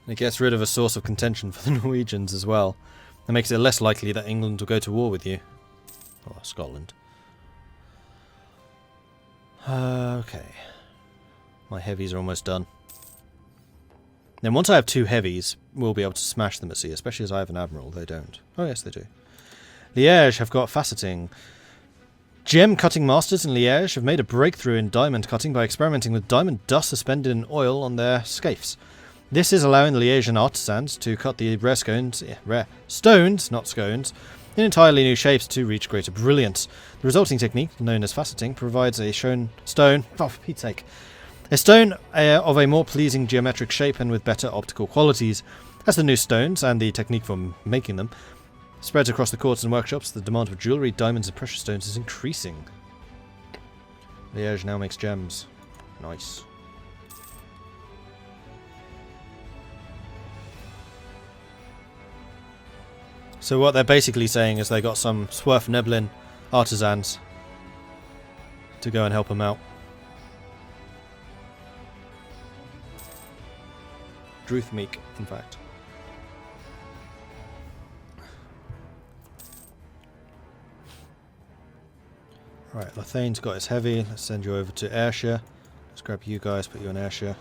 It gets rid of a source of contention for the Norwegians as well. It makes it less likely that England will go to war with you. Or Scotland. Okay. My heavies are almost done. Then once I have 2 heavies, we'll be able to smash them at sea, especially as I have an admiral. They don't. Oh yes, they do. Liège have got faceting. Gem cutting masters in Liège have made a breakthrough in diamond cutting by experimenting with diamond dust suspended in oil on their scapes. This is allowing the Liègian artisans to cut the rare stones, not scones, in entirely new shapes to reach greater brilliance. The resulting technique, known as faceting, provides a stone, oh for Pete's sake, a stone of a more pleasing geometric shape and with better optical qualities. As the new stones, and the technique for making them, spreads across the courts and workshops, the demand for jewellery, diamonds and precious stones is increasing. Liège now makes gems. Nice. So what they're basically saying is they got some Swerf-Neblin artisans to go and help them out. Druthmeek, in fact. Right, Lathane's got his heavy. Let's send you over to Ayrshire. Let's grab you guys, put you in Ayrshire.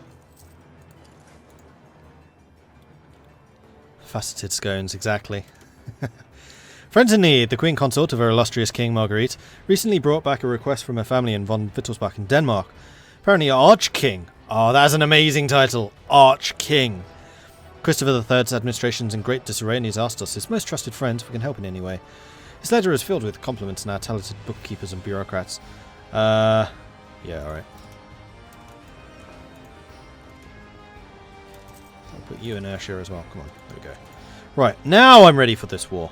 Faceted scones, exactly. Friends in need, the Queen Consort of her illustrious King Marguerite recently brought back a request from her family in von Wittelsbach in Denmark. Apparently Arch-King. Oh, that's an amazing title. Arch-King. Christopher III's administration's in great disarray and he's asked us, his most trusted friends, if we can help in any way. His letter is filled with compliments on our talented bookkeepers and bureaucrats. Yeah, alright. I'll put you in Ayrshire as well. Come on, there we go. Right, now I'm ready for this war.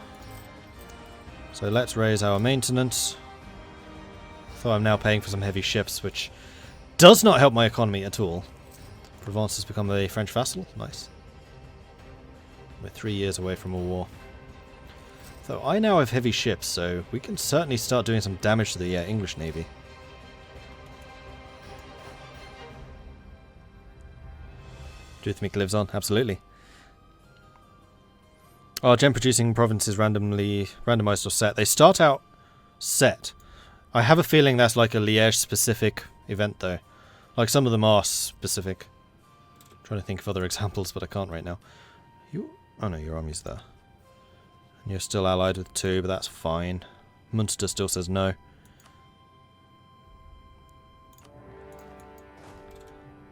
So let's raise our maintenance. Though I'm now paying for some heavy ships, which does not help my economy at all. Provence has become a French vassal. Nice. We're 3 years away from a war. Though I now have heavy ships, so we can certainly start doing some damage to the English Navy. Druthmeek lives on, absolutely. Our gem-producing provinces randomized or set. They start out set. I have a feeling that's like a Liège-specific event, though. Like, some of them are specific. I'm trying to think of other examples, but I can't right now. Oh no, your army's there. And you're still allied with 2, but that's fine. Munster still says no.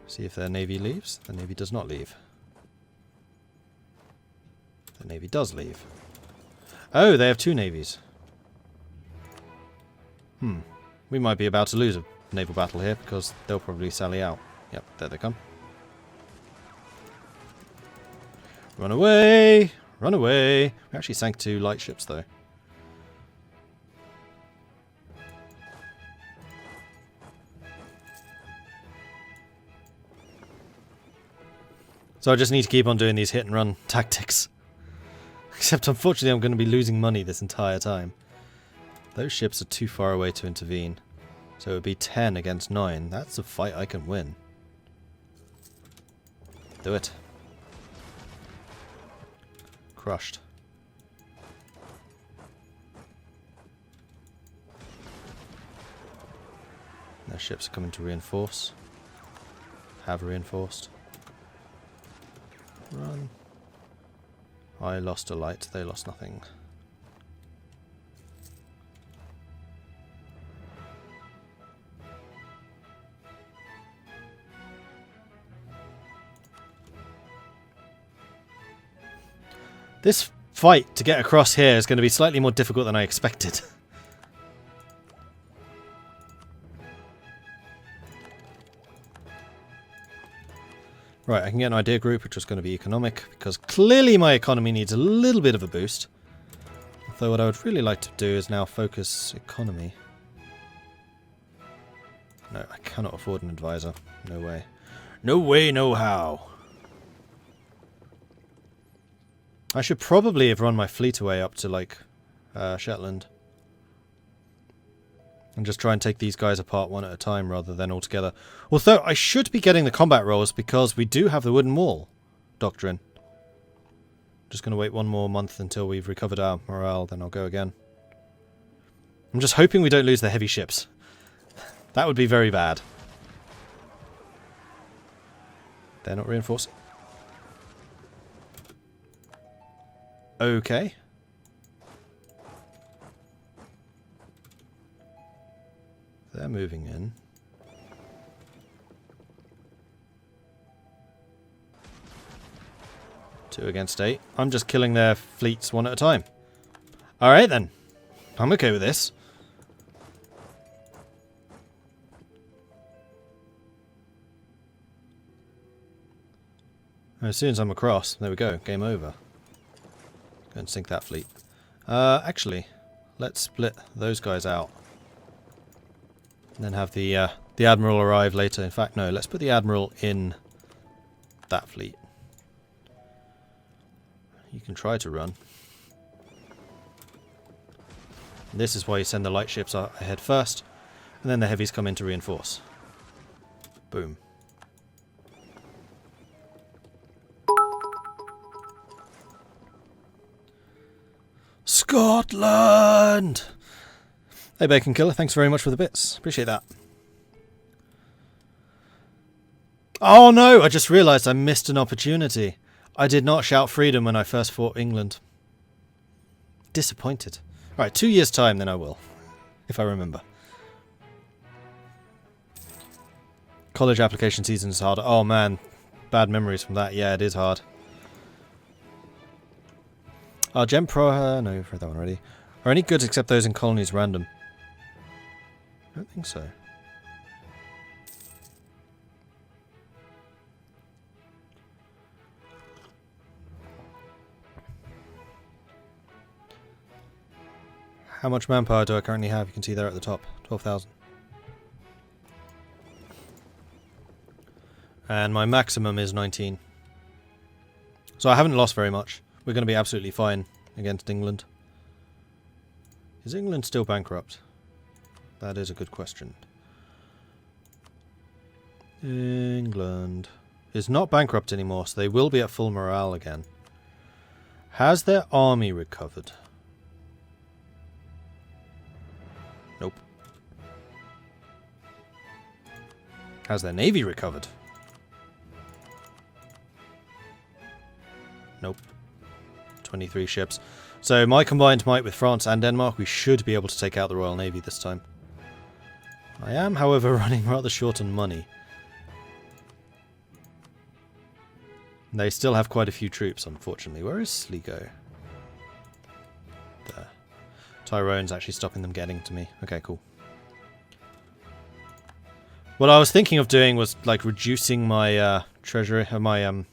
See if their navy leaves. The navy does not leave. The navy does leave. Oh, they have 2 navies. We might be about to lose a naval battle here because they'll probably sally out. Yep, there they come. Run away! Run away! We actually sank 2 light ships though. So I just need to keep on doing these hit and run tactics. Except unfortunately I'm going to be losing money this entire time. Those ships are too far away to intervene. So it would be 10 against 9. That's a fight I can win. Do it. Crushed. Their ships are coming to reinforce. Have reinforced. Run. I lost a light, they lost nothing. This fight to get across here is going to be slightly more difficult than I expected. Right, I can get an idea group, which is going to be economic, because clearly my economy needs a little bit of a boost. Although what I would really like to do is now focus economy. No, I cannot afford an advisor. No way. No way, no how. I should probably have run my fleet away up to, like, Shetland. And just try and take these guys apart one at a time rather than all together. Although I should be getting the combat rolls because we do have the wooden wall doctrine. Just going to wait one more month until we've recovered our morale, then I'll go again. I'm just hoping we don't lose the heavy ships. That would be very bad. They're not reinforcing. Okay. They're moving in. Two against 8. I'm just killing their fleets one at a time. Alright then. I'm okay with this. As soon as I'm across, there we go, game over. Go and sink that fleet. Actually, let's split those guys out. And then have the Admiral arrive later. In fact, no, let's put the Admiral in that fleet. You can try to run. This is why you send the light ships ahead first, and then the heavies come in to reinforce. Boom. Scotland! Hey Bacon Killer, thanks very much for the bits. Appreciate that. Oh no! I just realised I missed an opportunity. I did not shout freedom when I first fought England. Disappointed. Right, 2 years' time then I will. If I remember. College application season is hard. Oh man, bad memories from that. Yeah, it is hard. Gem Pro... no, you've read that one already. Are any goods except those in colonies random? I don't think so. How much manpower do I currently have? You can see there at the top. 12,000. And my maximum is 19. So I haven't lost very much. We're going to be absolutely fine against England. Is England still bankrupt? That is a good question. England is not bankrupt anymore, so they will be at full morale again. Has their army recovered? Nope. Has their navy recovered? Nope. 23 ships. So my combined might with France and Denmark, we should be able to take out the Royal Navy this time. I am, however, running rather short on money. They still have quite a few troops, unfortunately. Where is Sligo? There. Tyrone's actually stopping them getting to me. Okay, cool. What I was thinking of doing was, like, reducing my treasury, my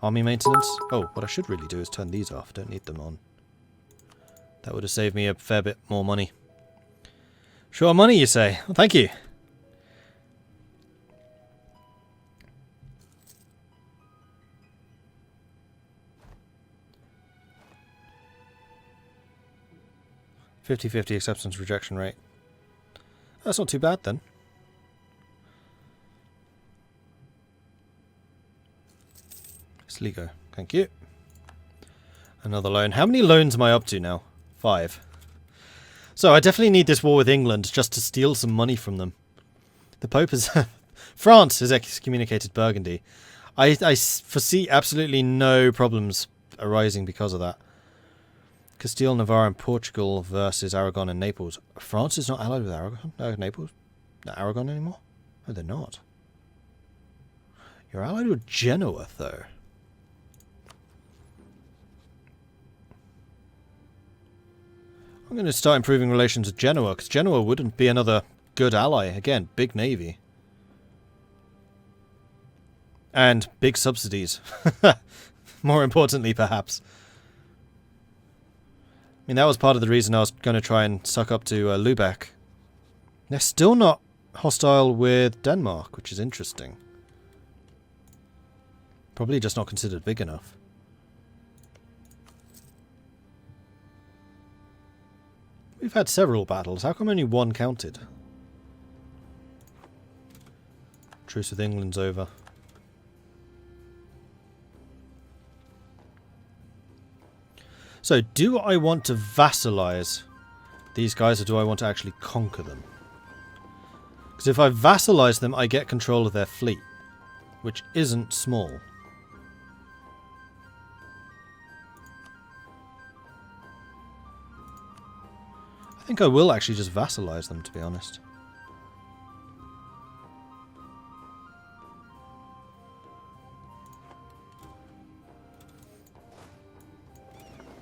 army maintenance. Oh, what I should really do is turn these off. Don't need them on. That would have saved me a fair bit more money. Sure money, you say? Well, thank you. (50-50) acceptance rejection rate. That's not too bad then. Sligo, thank you. Another loan. How many loans am I up to now? 5. So I definitely need this war with England just to steal some money from them. The Pope has... France has excommunicated Burgundy. I foresee absolutely no problems arising because of that. Castile, Navarre and Portugal versus Aragon and Naples. France is not allied with Aragon? Naples? No, Aragon anymore? No, they're not. You're allied with Genoa, though. I'm going to start improving relations with Genoa, because Genoa wouldn't be another good ally. Again, big navy. And big subsidies. More importantly, perhaps. I mean, that was part of the reason I was going to try and suck up to Lubeck. They're still not hostile with Denmark, which is interesting. Probably just not considered big enough. We've had several battles. How come only one counted? Truce with England's over. So, do I want to vassalize these guys, or do I want to actually conquer them? Because if I vassalize them, I get control of their fleet, which isn't small. I think I will actually just vassalize them, to be honest.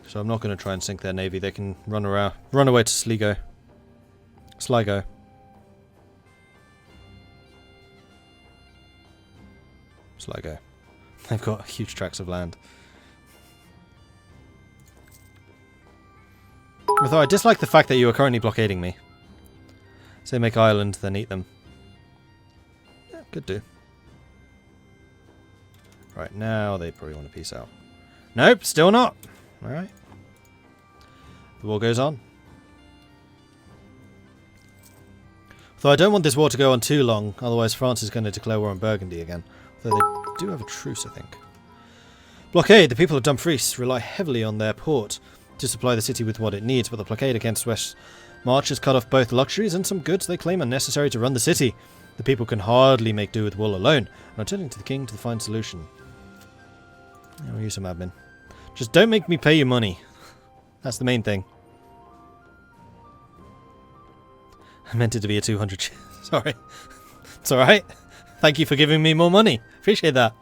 So I'm not going to try and sink their navy. They can run away to Sligo. Sligo. Sligo. They've got huge tracts of land. Although I dislike the fact that you are currently blockading me. Say make Ireland, then eat them. Yeah, could do. Right, now they probably want to peace out. Nope, still not. Alright. The war goes on. Though I don't want this war to go on too long, otherwise France is going to declare war on Burgundy again. Though they do have a truce, I think. Blockade. The people of Dumfries rely heavily on their port to supply the city with what it needs, but the blockade against West March has cut off both luxuries and some goods they claim are necessary to run the city. The people can hardly make do with wool alone, and are turning to the king to find a solution. I'll use some admin. Just don't make me pay you money. That's the main thing. I meant it to be a 200. Sorry. It's alright. Thank you for giving me more money. Appreciate that.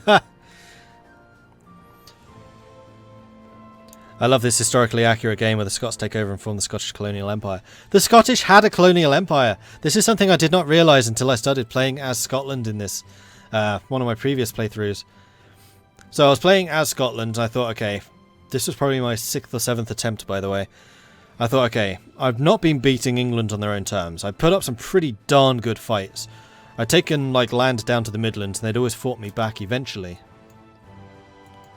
I love this historically accurate game where the Scots take over and form the Scottish colonial empire. The Scottish had a colonial empire. This is something I did not realise until I started playing as Scotland in this. One of my previous playthroughs. So I was playing as Scotland, and I thought, okay, this was probably my 6th or 7th attempt, by the way. I thought, okay, I've not been beating England on their own terms. I put up some pretty darn good fights. I'd taken, like, land down to the Midlands, and they'd always fought me back eventually.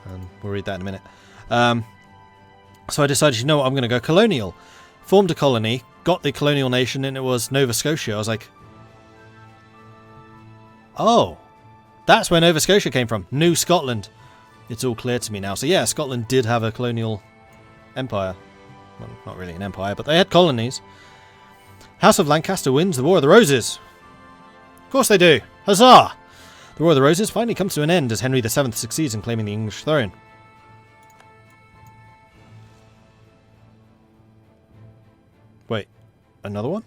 And we'll read that in a minute. So I decided, you know what, I'm going to go colonial. Formed a colony, got the colonial nation, and it was Nova Scotia. I was like, oh, that's where Nova Scotia came from. New Scotland. It's all clear to me now. So yeah, Scotland did have a colonial empire. Well, not really an empire, but they had colonies. House of Lancaster wins the War of the Roses. Of course they do. Huzzah! The War of the Roses finally comes to an end as Henry VII succeeds in claiming the English throne. Wait, another one?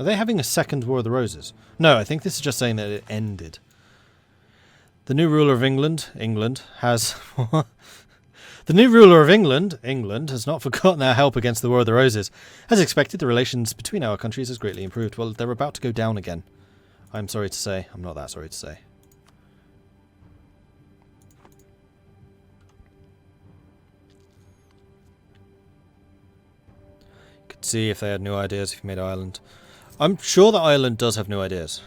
Are they having a second War of the Roses? No, I think this is just saying that it ended. The new ruler of England has... The new ruler of England has not forgotten our help against the War of the Roses. As expected, the relations between our countries has greatly improved. Well, they're about to go down again. I'm sorry to say. I'm not that sorry to say. You could see if they had new ideas if you made Ireland. I'm sure that Ireland does have new ideas.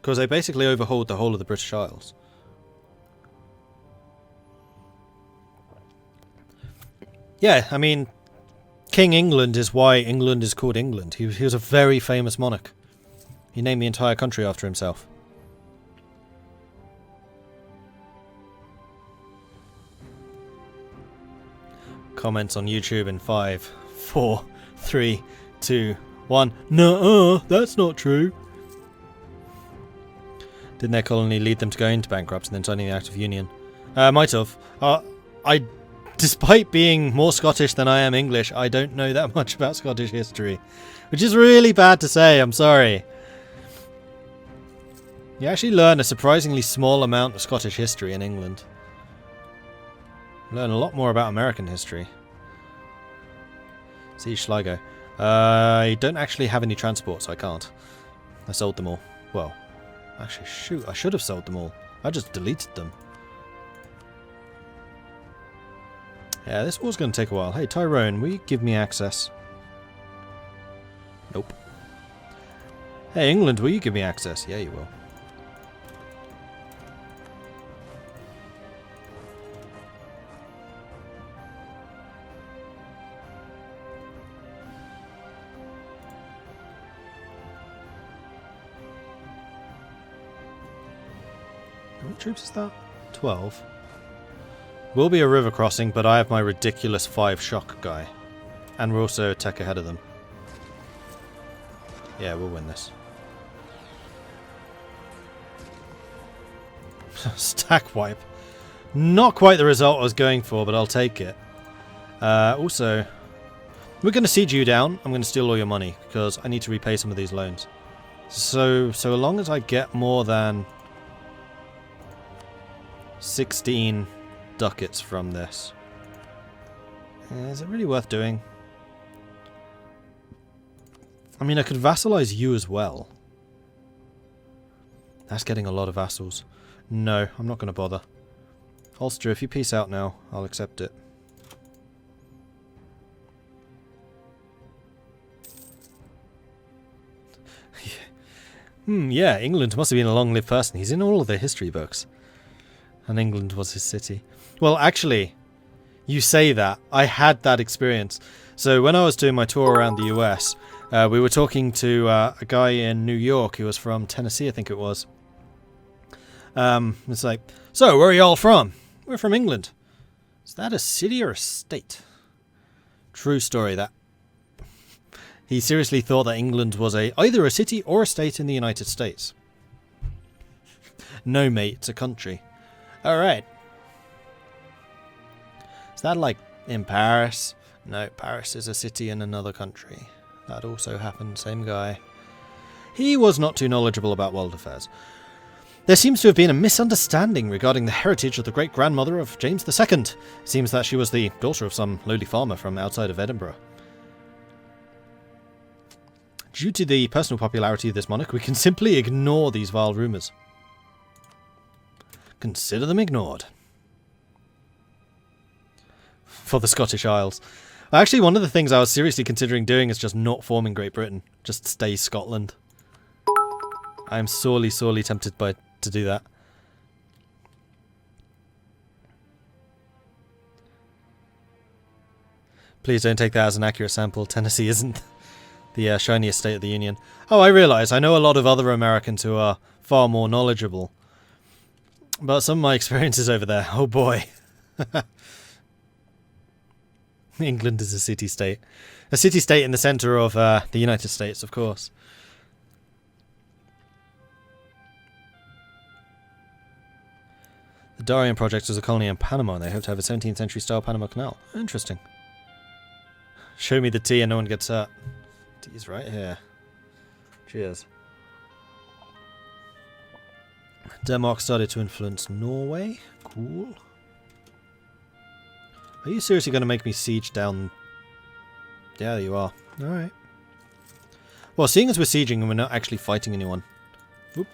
Because they basically overhauled the whole of the British Isles. Yeah, I mean, King England is why England is called England. He was a very famous monarch. He named the entire country after himself. Comments on YouTube in 5, 4, 3, 2, 1. No, that's not true. Didn't their colony lead them to go into bankrupt and then signing the Act of Union? Might have. Despite being more Scottish than I am English, I don't know that much about Scottish history. Which is really bad to say, I'm sorry. You actually learn a surprisingly small amount of Scottish history in England. You learn a lot more about American history. See Sligo. I don't actually have any transport, so I can't. I sold them all. Well, actually, shoot, I should have sold them all. I just deleted them. Yeah, this war's going to take a while. Hey, Tyrone, will you give me access? Nope. Hey, England, will you give me access? Yeah, you will. many troops is that? 12. Will be a river crossing, but I have my ridiculous 5 shock guy. And we're also a tech ahead of them. Yeah, we'll win this. Stack wipe. Not quite the result I was going for, but I'll take it. Also, we're going to siege you down. I'm going to steal all your money, because I need to repay some of these loans. So long as I get more than 16 ducats from this. Is it really worth doing? I mean, I could vassalize you as well. That's getting a lot of vassals. No, I'm not going to bother. Ulster, if you peace out now, I'll accept it. Yeah, England must have been a long-lived person. He's in all of the history books. And England was his city. Well, actually, you say that. I had that experience. So when I was doing my tour around the US, we were talking to a guy in New York who was from Tennessee, I think it was. It's like, so where are you all from? We're from England. Is that a city or a state? True story, that. He seriously thought that England was either a city or a state in the United States. No, mate, it's a country. Alright. Is that like in Paris? No, Paris is a city in another country. That also happened, same guy. He was not too knowledgeable about world affairs. There seems to have been a misunderstanding regarding the heritage of the great-grandmother of James II. It seems that she was the daughter of some lowly farmer from outside of Edinburgh. Due to the personal popularity of this monarch, we can simply ignore these vile rumours. Consider them ignored. For the Scottish Isles. Actually, one of the things I was seriously considering doing is just not forming Great Britain. Just stay Scotland. I'm sorely, sorely tempted to do that. Please don't take that as an accurate sample. Tennessee isn't the shiniest state of the Union. Oh, I realise. I know a lot of other Americans who are far more knowledgeable. But some of my experiences over there, oh boy. England is a city-state. A city-state in the centre of the United States, of course. The Darien project is a colony in Panama, and they hope to have a 17th century style Panama Canal. Interesting. Show me the tea and no one gets hurt. Tea's right here. Cheers. Denmark started to influence Norway. Cool. Are you seriously going to make me siege down? Yeah, you are. Alright. Well, seeing as we're sieging and we're not actually fighting anyone. Whoop.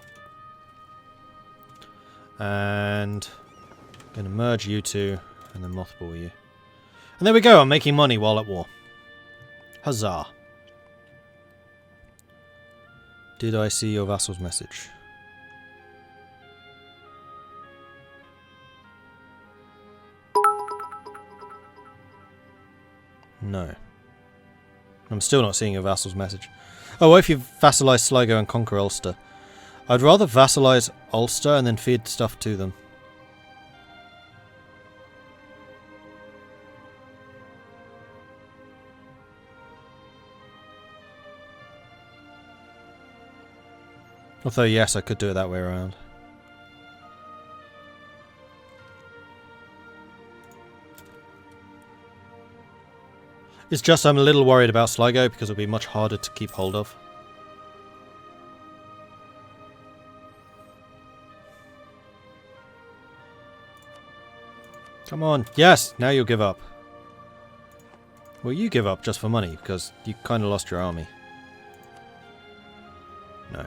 And I'm going to merge you two and then mothball you. And there we go, I'm making money while at war. Huzzah. Did I see your vassal's message? No. I'm still not seeing your vassal's message. Oh, what if you vassalize Sligo and conquer Ulster? I'd rather vassalize Ulster and then feed stuff to them. Although, yes, I could do it that way around. It's just I'm a little worried about Sligo because it'll be much harder to keep hold of. Come on. Yes, now you'll give up. Well, you give up just for money because you kind of lost your army. No.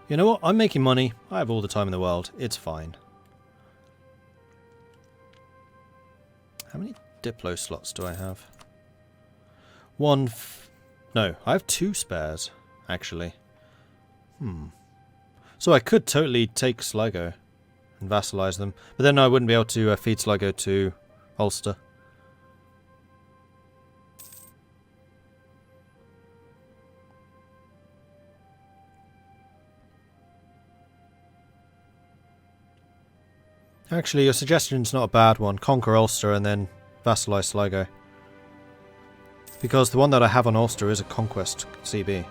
You know what? I'm making money. I have all the time in the world. It's fine. How many Diplo slots do I have? No, I have 2 spares, actually. So I could totally take Sligo and vassalize them. But then I wouldn't be able to feed Sligo to Ulster. Actually, your suggestion's not a bad one. Conquer Ulster and then vassalize Sligo. Because the one that I have on Ulster is a conquest CB.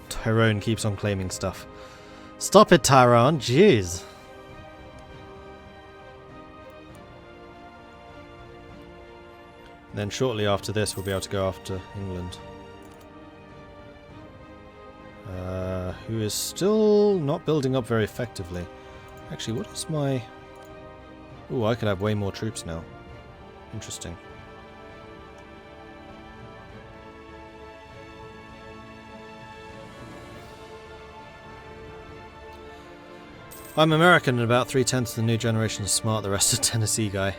Tyrone keeps on claiming stuff. Stop it, Tyrone! Jeez! And then shortly after this we'll be able to go after England. Who is still not building up very effectively. Actually, what is my... Ooh, I could have way more troops now. Interesting. I'm American and about 3/10 of the new generation is smart, the rest are Tennessee guy.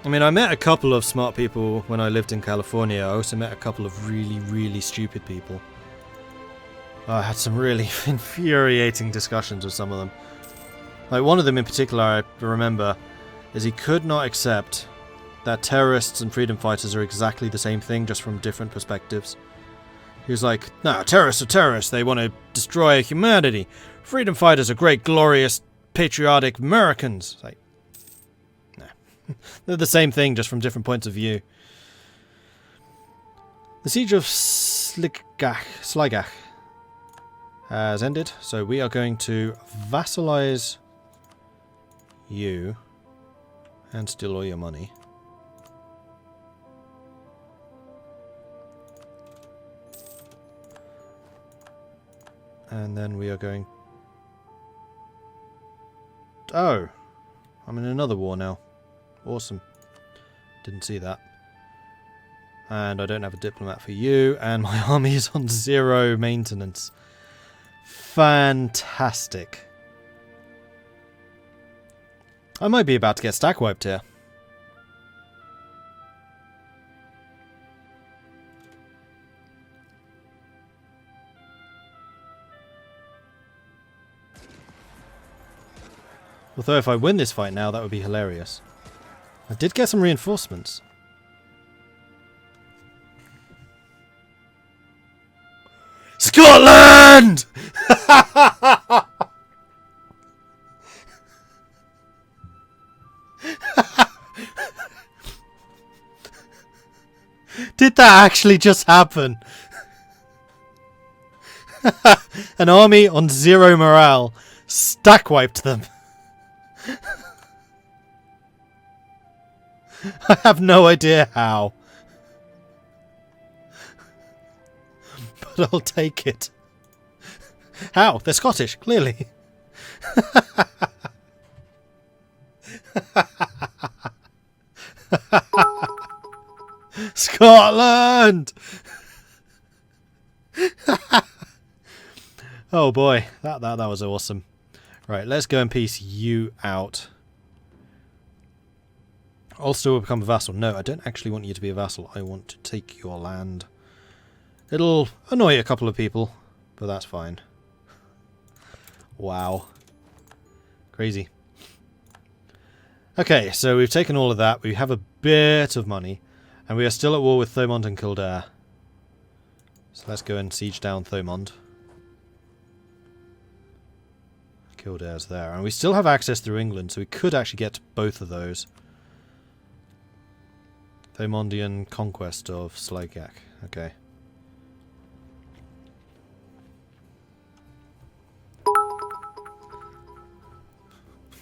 I mean, I met a couple of smart people when I lived in California. I also met a couple of really, really stupid people. I had some really infuriating discussions with some of them. Like, one of them in particular I remember is he could not accept that terrorists and freedom fighters are exactly the same thing, just from different perspectives. He was like, no, terrorists are terrorists, they want to destroy humanity. Freedom fighters are great, glorious, patriotic Americans. It's like, no. They're the same thing, just from different points of view. The siege of Sligach has ended, so we are going to vassalize you and steal all your money. And then we are going... Oh! I'm in another war now. Awesome. Didn't see that. And I don't have a diplomat for you, and my army is on 0 maintenance. Fantastic. I might be about to get stack wiped here. Although if I win this fight now, that would be hilarious. I did get some reinforcements. Scotland! Did that actually just happen? An army on 0 morale stack wiped them. I have no idea how. But I'll take it. How? They're Scottish, clearly. Scotland! Oh boy, that was awesome. Right, let's go and piece you out. Ulster will become a vassal. No, I don't actually want you to be a vassal. I want to take your land. It'll annoy a couple of people, but that's fine. Wow. Crazy. Okay, so we've taken all of that. We have a bit of money. And we are still at war with Thomond and Kildare. So let's go and siege down Thomond. Kildare's there. And we still have access through England, so we could actually get to both of those. Thomondian conquest of Sligach. Okay.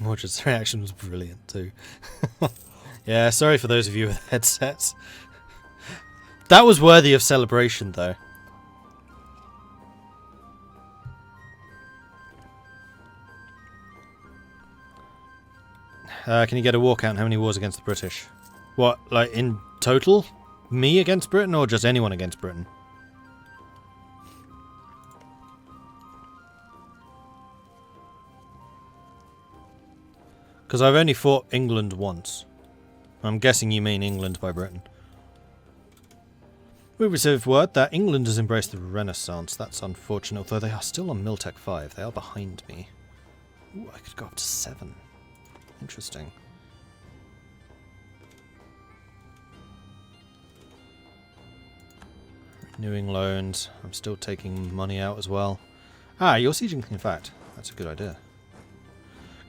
Mordred's reaction was brilliant too. Yeah, sorry for those of you with headsets. That was worthy of celebration though. Can you get a war count? How many wars against the British? What, like in total? Me against Britain or just anyone against Britain? Because I've only fought England once. I'm guessing you mean England by Britain. We received word that England has embraced the Renaissance. That's unfortunate, although they are still on Miltech 5. They are behind me. Ooh, I could go up to 7. Interesting. Renewing loans. I'm still taking money out as well. Ah, you're sieging, in fact. That's a good idea.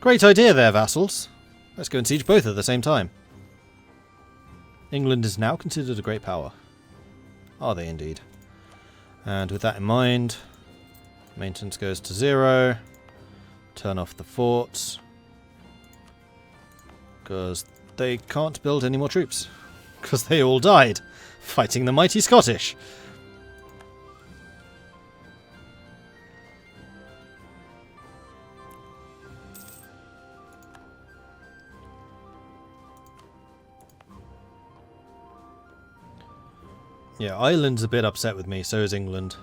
Great idea there, vassals. Let's go and siege both at the same time. England is now considered a great power. Are they indeed? And with that in mind, maintenance goes to 0. Turn off the forts. Because they can't build any more troops. Because they all died fighting the mighty Scottish. Yeah, Ireland's a bit upset with me, so is England.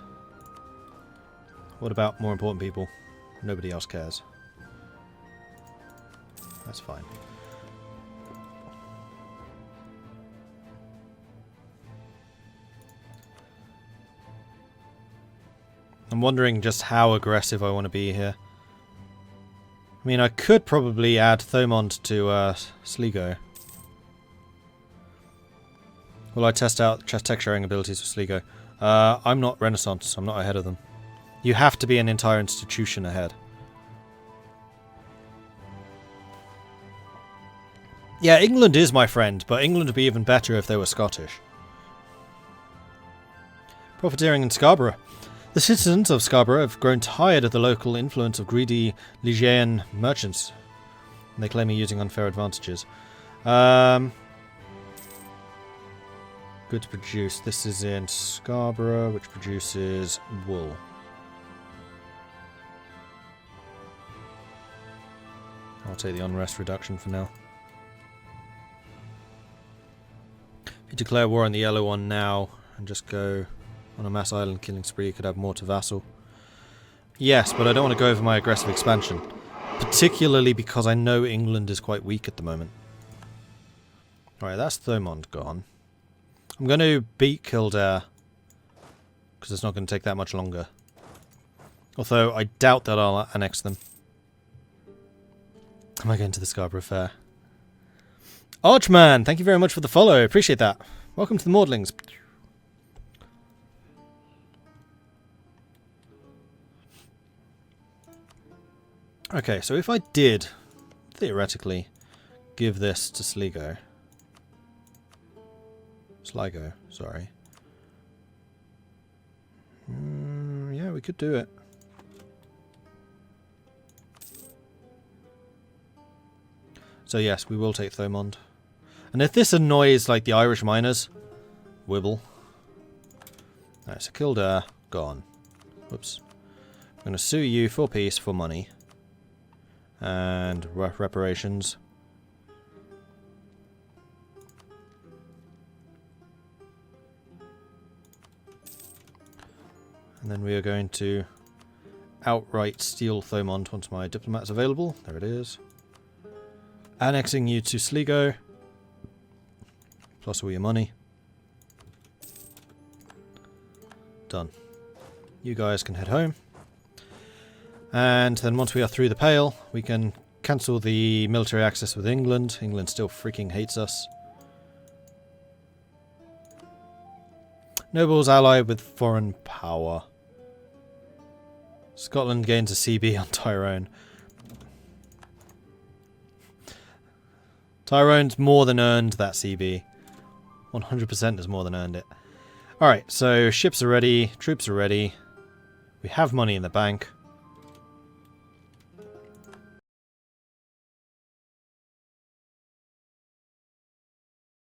What about more important people? Nobody else cares. That's fine. I'm wondering just how aggressive I want to be here. I mean, I could probably add Thomond to Sligo. Will I test out tech sharing abilities for Sligo? I'm not Renaissance, I'm not ahead of them. You have to be an entire institution ahead. Yeah, England is my friend, but England would be even better if they were Scottish. Profiteering in Scarborough. The citizens of Scarborough have grown tired of the local influence of greedy Ligian merchants. And they claim are using unfair advantages. Good to produce. This is in Scarborough, which produces wool. I'll take the unrest reduction for now. If you declare war on the yellow one now and just go on a mass island killing spree, you could add more to vassal. Yes, but I don't want to go over my aggressive expansion. Particularly because I know England is quite weak at the moment. Alright, that's Thomond gone. I'm going to beat Kildare, because it's not going to take that much longer. Although, I doubt that I'll annex them. Am I going to the Scarborough Fair? Archman, thank you very much for the follow. I appreciate that. Welcome to the Maudlings. Okay, so if I did, theoretically, give this to Sligo... Sligo, sorry. Yeah, we could do it. So yes, we will take Thomond. And if this annoys, like, the Irish miners, Wibble. Alright, so Kildare, gone. Whoops. I'm going to sue you for peace, for money. And reparations. And then we are going to outright steal Thomond once my diplomat's available. There it is. Annexing you to Sligo. Plus all your money. Done. You guys can head home. And then once we are through the Pale, we can cancel the military access with England. England still freaking hates us. Nobles allied with foreign power. Scotland gains a CB on Tyrone. Tyrone's more than earned that CB. 100% has more than earned it. Alright, so ships are ready, troops are ready. We have money in the bank.